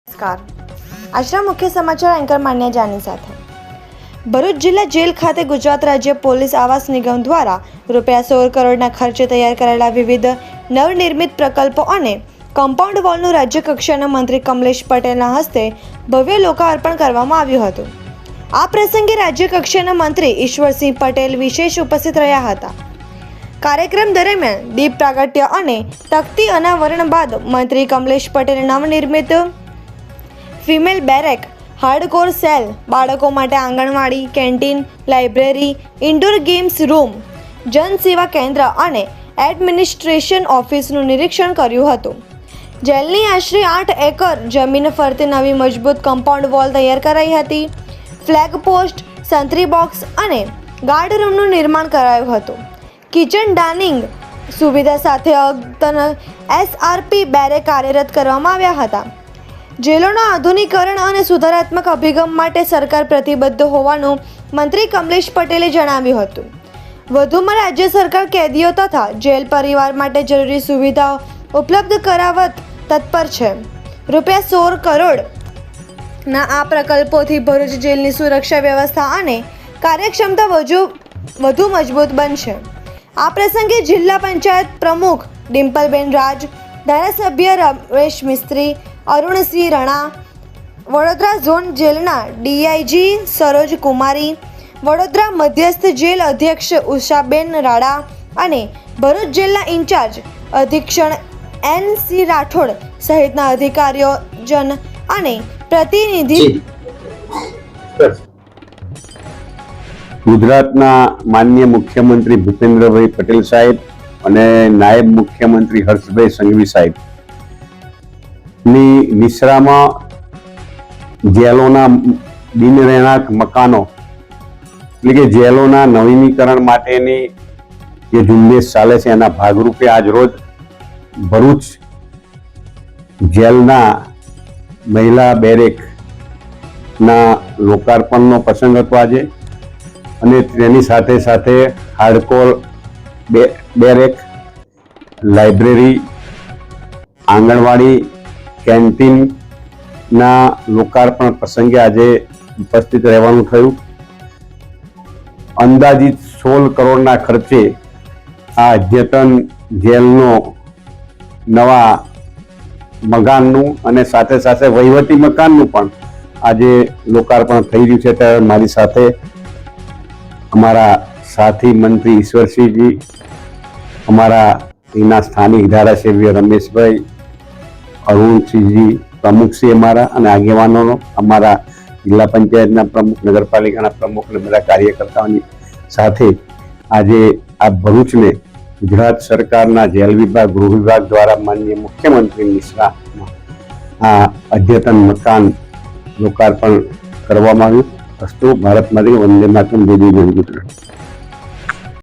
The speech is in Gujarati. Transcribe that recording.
નમસ્કાર. આજના મુખ્ય સમાચાર એન્કર માન્યા જાની સાથે. ભરૂચ જિલ્લા જેલ ખાતે ગુજરાત રાજ્ય પોલીસ આવાસ નિગમ દ્વારા ₹16 કરોડના ખર્ચે તૈયાર કરાયેલા વિવિધ નવનિર્મિત પ્રકલ્પો અને કમ્પાઉન્ડ વોલનું રાજ્ય કક્ષાના મંત્રી કમલેશ પટેલના હસ્તે ભવ્ય લોકાર્પણ કરવામાં આવ્યું હતું. આ પ્રસંગે રાજ્ય કક્ષાના મંત્રી ઈશ્વરસિંહ પટેલ વિશેષ ઉપસ્થિત રહ્યા હતા. કાર્યક્રમ દરમિયાન દીપ પ્રાગટ્ય અને તકતી અનાવરણ બાદ મંત્રી કમલેશ પટેલે નવનિર્મિત ફિમેલ બેરેક, હાર્ડકોર સેલ, બાળકો માટે anganwadi, canteen, library, indoor games room, જનસેવા કેન્દ્ર અને એડમિનિસ્ટ્રેશન ઓફિસનું નિરીક્ષણ કર્યું હતું. જેલની આશરે 8 એકર જમીન ફરતે નવી મજબૂત કમ્પાઉન્ડ વોલ તૈયાર કરાઈ હતી. ફ્લેગ પોસ્ટ, સંત્રી બોક્સ અને ગાર્ડ રૂમનું નિર્માણ કરાયું હતું. કિચન ડાઇનિંગ સુવિધા સાથે અદ્યતન SRP બેરેક કાર્યરત કરવામાં આવ્યા હતા. જેલોના આધુનિકરણ અને સુધારાત્મક અભિગમ માટે સરકાર પ્રતિબદ્ધ હોવાનું મંત્રી કમલેશ પટેલે જણાવ્યું હતું. વધુમાં રાજ્ય સરકાર કેદીઓ તથા જેલ પરિવાર માટે જરૂરી સુવિધાઓ ઉપલબ્ધ કરાવવા તત્પર છે. ₹16 કરોડના આ પ્રકલ્પોથી ભરૂચ જેલની સુરક્ષા વ્યવસ્થા અને કાર્યક્ષમતા વધુ મજબૂત બનશે. આ પ્રસંગે જિલ્લા પંચાયત પ્રમુખ ડિમ્પલબેન રાજ, ધારાસભ્ય રમેશ મિસ્ત્રી, અરુણસિંહ રણા, વડોદરા ઝોન જેલના DIG સરોજ કુમારી, વડોદરા મધ્યસ્થ જેલ અધ્યક્ષ ઉષાબેન રાડા અને ભરૂચ જેલના ઇન્ચાર્જ અધિક્ષણ NC રાઠોડ સહિતના અધિકારીઓ જન અને પ્રતિનિધિ ગુજરાતના માનનીય મુખ્યમંત્રી ભૂપેન્દ્રભાઈ પટેલ સાહેબ અને નાયબ મુખ્યમંત્રી હર્ષભાઈ સંઘવી સાહેબ ની નિશ્રામાં જેલોના બિનરેણાક મકાનો એટલે કે જેલોના નવીનીકરણ માટેની જે ઝુંબેશ ચાલે છે એના ભાગરૂપે આજ રોજ ભરૂચ જેલના મહિલા બેરેકના લોકાર્પણનો પ્રસંગ હતો આજે. અને તેની સાથે સાથે હાર્ડકોર બેરેક, લાઇબ્રેરી, આંગણવાડી, કેન્ટીનના લોકાર્પણ પ્રસંગે આજે ઉપસ્થિત રહેવાનું થયું. અંદાજિત 16 કરોડના ખર્ચે આ અદ્યતન જેલનો નવા મકાનનું અને સાથે સાથે વહીવટી મકાનનું પણ આજે લોકાર્પણ થઈ રહ્યું છે. ત્યારે મારી સાથે અમારા સાથી મંત્રી ઈશ્વરસિંહજી, અમારા એના સ્થાનિક ધારાસભ્ય રમેશભાઈ, અરુણસિંહજી, પ્રમુખશ્રી અમારા અને આગેવાનોનો, અમારા જિલ્લા પંચાયતના પ્રમુખ, નગરપાલિકાના પ્રમુખ અને બધા કાર્યકર્તાઓની સાથે આજે આ ભરૂચને ગુજરાત સરકારના જેલ વિભાગ, ગૃહ વિભાગ દ્વારા માનનીય મુખ્યમંત્રી નિશ્રામાં આ અદ્યતન મકાન લોકાર્પણ કરવામાં આવ્યું. અસ્તુ ભારત માતા વંદે માતરમ, જય જય ગુજરાત.